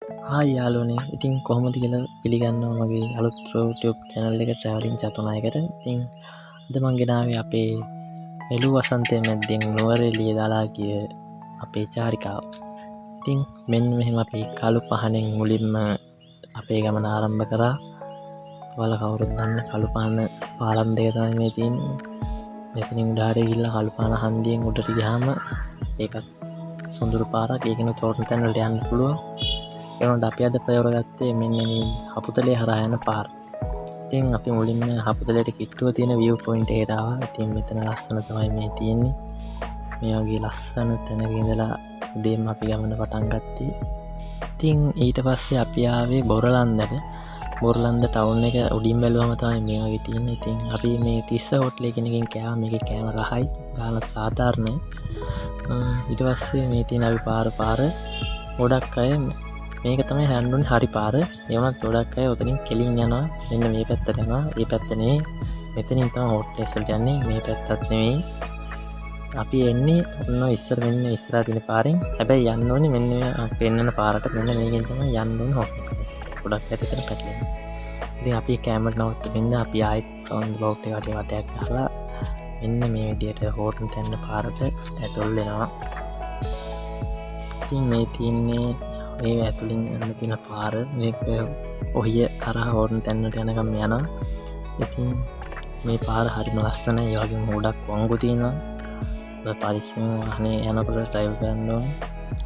Hi යාළුවනේ. ඉතින් කොහොමද කියලා පිළිගන්නවා මගේ අලුත් YouTube channel එක travelling චතුනායකට. ඉතින් අද මම ගෙනාවේ අපේ එළු වසන්තයේ මැද්දෙන් නුවරඑළිය දාලා ගිය අපේ චාරිකාව. ඉතින් මෙන්න මෙහෙම අපි කළු පහනෙන් මුලින්ම අපේ ගමන ආරම්භ කරා. ඔයාලා කවුරුත් දන්න කළු පහන පාලම් දෙක තමයි මේ තියෙන්නේ. මෙතනින් උඩහට ගිහිල්ලා කළු පහන හන්දියෙන් උඩට ගියාම ඒකත් සොඳුරු පාරක්. ඒකෙනුත් තොරණ තැන් වලට යන්න පුළුවන්. ඒනොට අපි අද ප්‍රයෝගත්තේ මෙන්න මේ හපුතලේ හරහා යන පාර. ඉතින් අපි මුලින්ම හපුතලේට කිට්ටුව තියෙන view point එකට ආවා. ඉතින් මෙතන ලස්සන තමයි මේ තියෙන්නේ. මේ වගේ ලස්සන තැනක ඉඳලා උදේම අපි ගමන පටන් ගත්තේ. ඉතින් ඊට පස්සේ අපි ආවේ බොරලන්දට. බොරලන්ද ටවුන් එක උඩින් බැලුවම තමයි මේ වගේ තියෙන්නේ. ඉතින් අපි මේ තිස්ස හෝටලේ කෙනකින් කෑවා. මේකේ කෑම රහයි, ගානත් සාධාරණයි. ඊට පස්සේ මේ තියෙන අපි පාර ගොඩක් අය මේක තමයි හැන්නුන් හරි පාර. ඒ වුණත් ගොඩක් අය උතනින් කෙලින් යනවා. මෙන්න මේ පැත්තට යනවා. ඒ පැත්ත නෙවෙයි. මෙතනින් තමයි හෝටලෙස් වලට යන්නේ. මේ පැත්තත් නෙවෙයි. අපි එන්නේ ඔන්න ඉස්සරහා තියෙන පාරෙන්. හැබැයි යන්න ඕනේ මෙන්න මේ පෙන්නන පාරට. මෙන්න මේකෙන් තමයි යන්න ඕනේ හෝටලෙස්. ගොඩක් අය එතන පැටලෙනවා. ඉතින් අපි කැමරට නවත්තමින් අපි ආයෙත් රවුන්ඩ් බවුට් එකට වටයක් ගහලා මෙන්න මේ විදියට හෝටල් තැන්න පාරට ඇතුල් වෙනවා. ඉතින් මේ තියෙන්නේ මේ ඇතුලින් යන්න තියෙන පාර. මේක ඔහිය කරා හෝටල් තැන්නට යනකම් යනවා. ඉතින් මේ පාර හරිම ලස්සනයි. ඒ වගේම ගොඩක් වංගු තියෙනවා. පරිස්සමෙන් වාහනේ යනකොට ඩ්‍රයිව් කරන්න ඕනේ.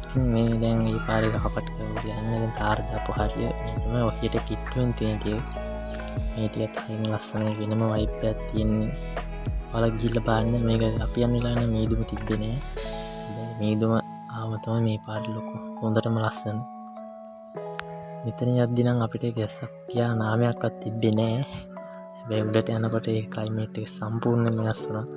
ඉතින් මේ දැන් මේ පාරේ කපට කරලා යන්නේ. දැන් තාර දාපු හරිය මේ තමයි ඔහියට කිට්ටුවෙන් තියෙන ටික. මේ ටිකත් හරිම ලස්සනයි. වෙනම වයිබ් එකක් තියෙන්නේ. ඔයාලා ගිහිල්ලා බලන්න. මේක අපි යන වෙලාවේ මීදුම තිබ්බේ නෑ. මීදුම ආව තමයි මේ පාර ලොකු හොඳටම ලස්සන. මෙතන යද්දි නම් අපිට ගැස්සක් කියා නාමයක්වත් තිබ්බේ නෑ. හැබැයි උඩට යනකොට ඒ ක්ලයිමේට් එක සම්පූර්ණයෙන්ම වෙනස් වුණා.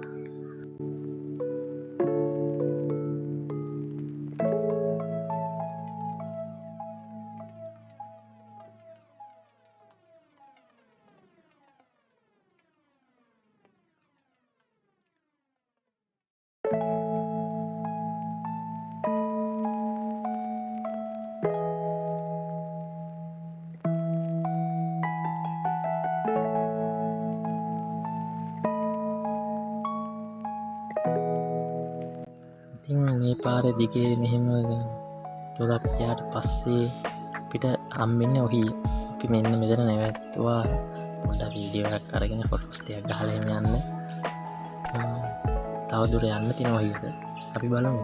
ඉතින් මේ පාරේ දිගේ මෙහෙම ගොඩක් යාට පස්සේ අපිට හම්බෙන්නේ ඔහි. අපි මෙන්න මෙතන නැවැත්තුවා. පොඩ්ඩක් වීඩියෝ එකක් අරගෙන ෆොටෝස් ටිකක් ගහලා එන්න යන්න. තව දුර යන්න තියෙන ඔහිට. අපි බලමු.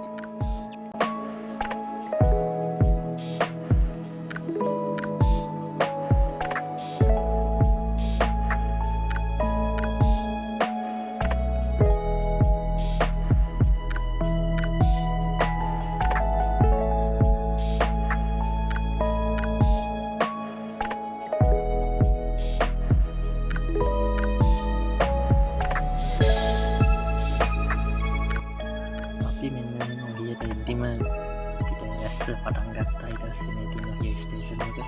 පටන් ගත්තා. ඊට පස්සේ මේ තියෙන ඔය ස්ටේෂන් එක.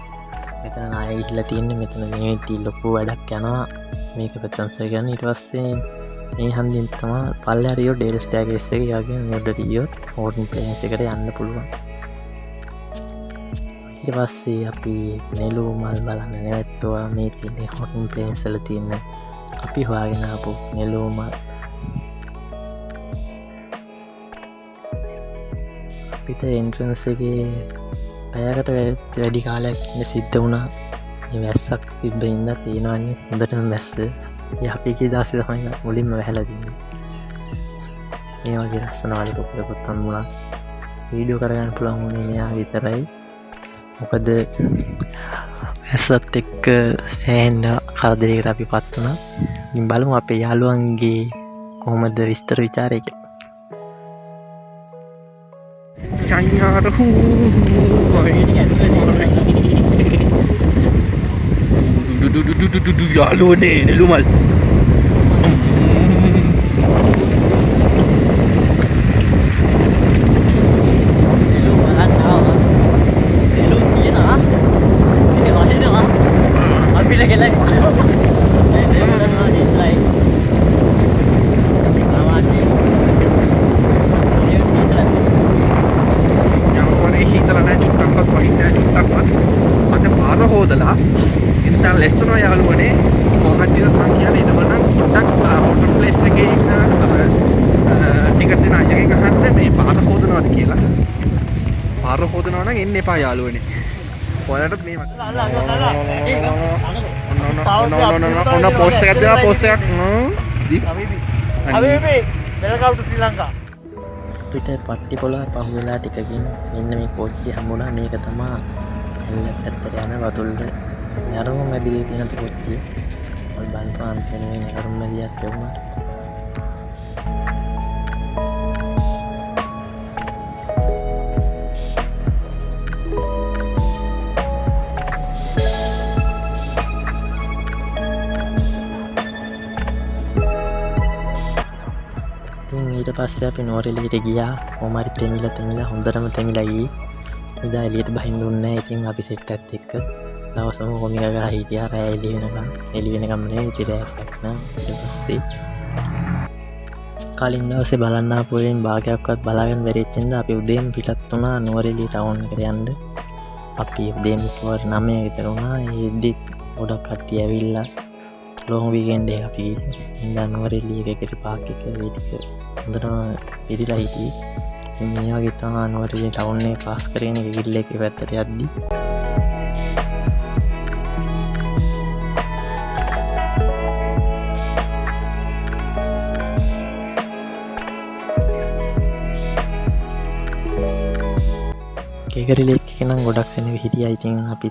මෙතන නාය ගිහිල්ලා තියෙන්නේ. මෙතන මේ ලොකු වැඩක් යනවා. මේක ප්‍රශංසා කරන්න. ඊට පස්සේ මේ හන්දියෙන් තමයි පල්ලෙහාට ගියොත් ඩේල් ස්ටෑග්ස් එක යගෙන උඩට ගියොත් හෝටල් ප්ලේස් එකට යන්න පුළුවන්. ඊට පස්සේ අපි නෙළුම් මල් බලන්න නැවැත්තුවා. මේ තියෙන හෝටල් ප්ලේස් වල තියෙන අපි හොයාගෙන ආපු නෙළුම් මල්. අපිට එන්ට්‍රන්ස් එකේ පැයකට වැඩි කාලයක් ඉන්න සිද්ධ වුණා. මේ වැස්සක් තිබ්බ ඉඳලා තියෙනවන්නේ හොඳටම වැස්ස. ඒ අපි කී දාසේ තමයි මුලින්ම වැහලා තින්නේ. මේ වගේ ලස්සන වලිකකුත් හම්බුණා. වීඩියෝ කරගන්න පුළුවන් වුණේ මෙයා විතරයි. මොකද වැස්සත් එක්ක සෑහෙන කරදරයකට අපිපත් වුණා. ඉතින් බලමු අපේ යාළුවන්ගේ කොහොමද විස්තර ਵਿਚාරය කියලා. යාළුවනේ නෙළුමල් Yang boleh kita nak cukang kau ini cukang හදලා ඒ නිසා ලෙස්සන යාළුවනේ කොහොමද මම කියන්නේ ඉතවනම් පොඩ්ඩක් වෝටර් ප්ලේස් එකේ ඉන්න ටිකට් දෙන අයගෙන් අහන්න මේ පාර හොදනවාද කියලා. පාර හොදනවා නම් එන්න එපා යාළුවනේ. ඔයාලටත් මේ ඔන්න පෝස්ට් එකක් දෙනවා පෝස්ට් එකක් අවිපි වෙල්කම් ටු ශ්‍රී ලංකා. අපිට පට්ටි පොළ පහුවෙලා ටිකකින් මෙන්න මේ කෝච්චිය හම්බුණා. මේක තමයි ඇල්ල පැත්තට යන වතුල්ට යරුම මැදිරියේ තියෙන කෝච්චිය. ඔය බන්පාන් තැනේ යරුම මැදිරියක් යවුණා. ඊට පස්සේ අපි නෝරෙලියට ගියා. කොහොමරි තෙමිලා හොඳටම තෙමිලා ගියේ. ඉදා එළියට බහින්න දුන්නේ නැහැ. ඉතින් අපි සෙට් එකත් එක්ක දවසම කොමික ගහ හිටියා. රෑ එළි වෙනකම් නෙවෙයි ඉතින් රෑට නෑ. ඊට පස්සේ කලින් දවසේ බලන්න ආපු වලින් භාගයක්වත් බලාගෙන බැරිච්ච නිසා අපි උදේම පිටත් වුණා නෝරෙලිය ටවුන් එකට යන්න. අපි උදේම කිව්වට 9 විතර වුණා. ඒද්දි ගොඩක් කට්ටිය ඇවිල්ලා ලොං වීකෙන්ඩ් එක අපි ඉඳන් නෝරෙලිය එකකට පාක් එක වේදික හොඳටම පිරිලා හිටියේ. ඉතින් මේ වගේ තමයි නෝරෙලිය ටවුන් එක පාස් කරගෙන ගිහිල්ලා එකේ පැත්තට යද්දි කේකරිලෙක් කෙනම් ගොඩක් සෙනග හිටියා. ඉතින් අපි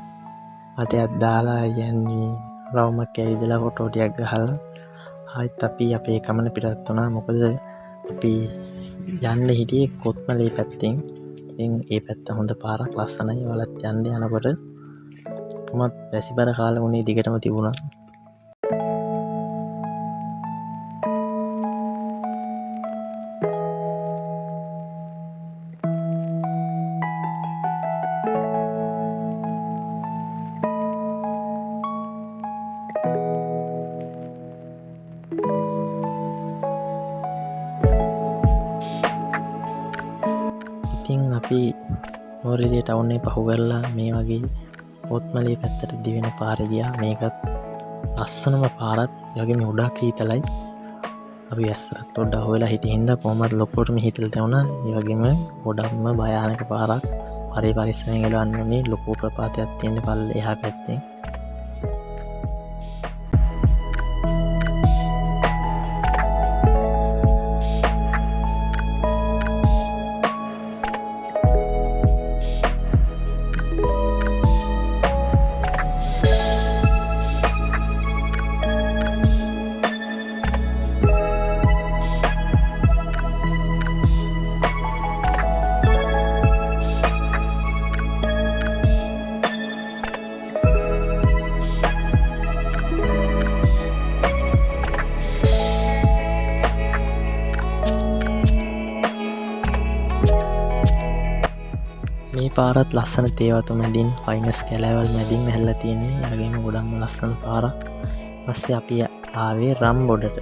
අතයක් දාලා යන්නේ රවුමක් ඇවිදලා ෆොටෝ ටිකක් ගහලා ආයෙත් අපි අපේ ගමන පිටත් වුණා. මොකද අපි යන්න හිටියේ කොත්මලේ පැත්තෙන්. ඉතින් ඒ පැත්ත හොඳ පාරක් ලස්සනයි. ඔයාලත් යන්න යනකොට කොහොමත් වැසිබර කාලෙ උනේ දිගටම තිබුණා. ඉතින් අපි නෝරෙලිය ටවුන් එක පහු කරලා මේ වගේ කොත්මලේ පැත්තට දිවෙන පාරේ ගියා. මේකත් ලස්සනම පාරක්. ඒ වගේම උඩක් හීතලයි. අපි ඇස්සරත් පොඩ්ඩක් හොයලා හිටිය හින්දා කොහොමද ලොකුවටම හීතල දැනුණා. ඒ වගේම ගොඩක්ම භයානක පාරක්. පරිස්සමෙන් එලවන්න ඕනේ. ලොකු ප්‍රපාතයක් තියෙන පල්ලේ එහා පැත්තේ. මේ පාරත් ලස්සන තේවතු මැදින් ෆයිනස් කැලෑවල් මැදින් ඇහැල්ලා තියෙන්නේ. ඒ වගේම ගොඩක්ම ලස්සන පාරක්. ඊපස්සේ අපි ආවේ රම්බොඩට.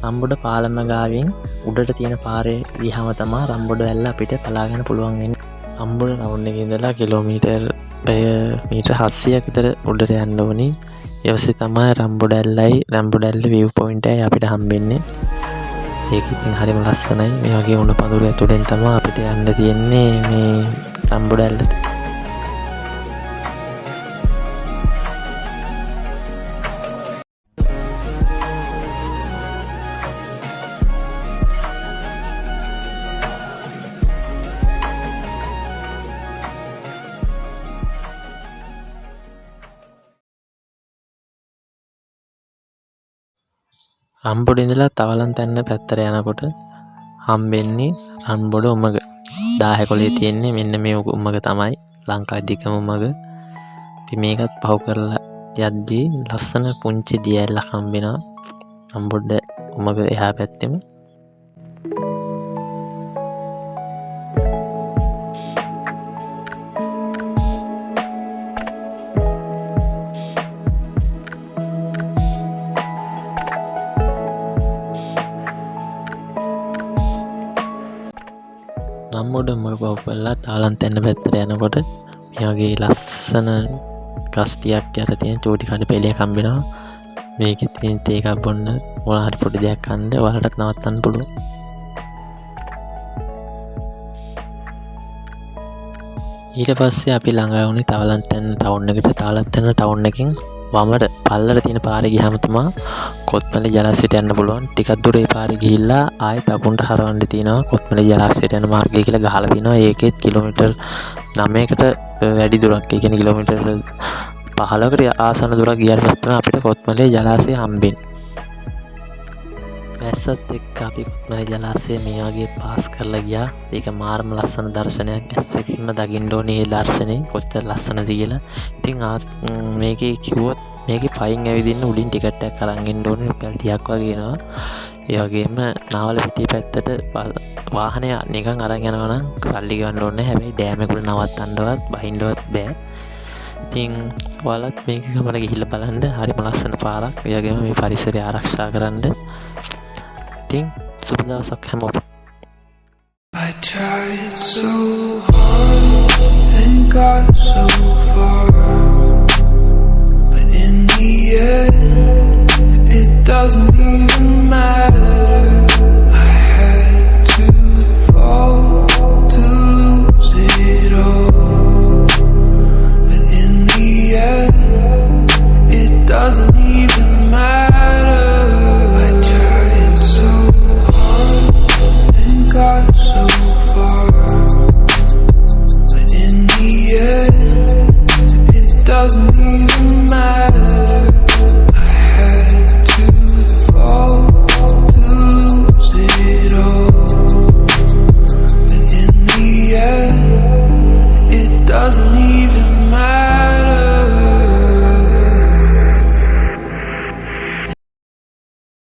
රම්බොඩ පාලම ගාවින් උඩට තියෙන පාරේ ගියාම තමයි රම්බොඩ වැල්ල අපිට බලා ගන්න පුළුවන් වෙන්නේ. රම්බොඩ ටවුන් එකේ ඉඳලා කිලෝමීටර් මීටර් 700ක් විතර උඩට යන්න ඕනි. ඊපස්සේ තමයි රම්බොඩ ඇල්ල view point එකයි අපිට හම්බෙන්නේ. ඒක ඉතින් හරිම ලස්සනයි. මේ වගේ උණ පඳුර ඇතුලෙන් තමයි අපිට යන්න තියෙන්නේ මේ රම්බොඩ ඇල්ලට. රම්බොඩ ඉඳලා තවලන් තැන්න පැත්තට යනකොට හම්බෙන්නේ රම්බොඩ උමග. 10 කොලේ තියෙන්නේ මෙන්න මේ උමග තමයි ලංකාවේ දිගම උමග. අපි මේකත් පහු කරලා යද්දී ලස්සන පුංචි දියැලක් හම්බෙනවා රම්බොඩ උමග එහා පැත්තෙම. රම්බොඩ උමග පහු කරලා තාලන් තැන්න පැත්තට යනකොට මේ වගේ ලස්සන ගස් ටිකක් යට තියෙන චූටි කඩ පෙළියක් හම්බෙනවා. මේකෙත් තියෙන තේ එකක් බොන්න මොනවා හරි පොඩි දෙයක් කන්න ඔයාලටත් නවත්තන්න පුළුවන්. ඊට පස්සේ අපි ළඟා වුණේ තවලන්තැන්න ටවුන් එකට. තවලන්තැන්න ටවුන් එකකින් වමට පල්ලට තියෙන පාරේ ගියාම තමයි කොත්මලේ ජලාශයට යන්න පුළුවන්. ටිකක් දුර ඒ පාරේ ගිහිල්ලා ආයෙත් අකුණට හරවන්න තියෙනවා. කොත්මලේ ජලාශයට යන මාර්ගය කියලා ගහලා තිනවා. ඒකෙත් කිලෝමීටර් 9කට වැඩි දුරක්, ඒ කියන්නේ කිලෝමීටර් 15කට ආසන්න දුරක් ගියාට පස්සේ තමයි අපිට කොත්මලේ ජලාශය හම්බෙන්නේ. වැස්සත් එක්ක අපි කොත්මලේ ජලාශය මේ වගේ පාස් කරලා ගියා. ඒක මාරම ලස්සන දර්ශනයක්. ඇස් දෙකින්ම දකින්න ඕනේ මේ දර්ශනේ කොච්චර ලස්සනද කියලා. ඉතින් මේකේ කිව්වොත් මේකේ පයින් ඇවිදින්න උඩින් ටිකට් එකක් අරන් ඉන්න ඕනේ. රුපියල් 30ක් වගේ එනවා. ඒ වගේම නාවල පිටිය පැත්තට වාහනය නිකන් අරන් යනවා නම් සල්ලි ගන්න ඕනේ. හැබැයි ඩෑම් එකට නවත්තන්නවත් බහින්නවත් බෑ. ඉතින් ඔයාලත් මේක ගමන ගිහිල්ලා බලන්න. හරිම ලස්සන පාරක්. ඒ වගේම මේ පරිසරය ආරක්ෂා කරන්න. ඉතින් සුබ දවසක් හැමෝටම. I tried so hard and got so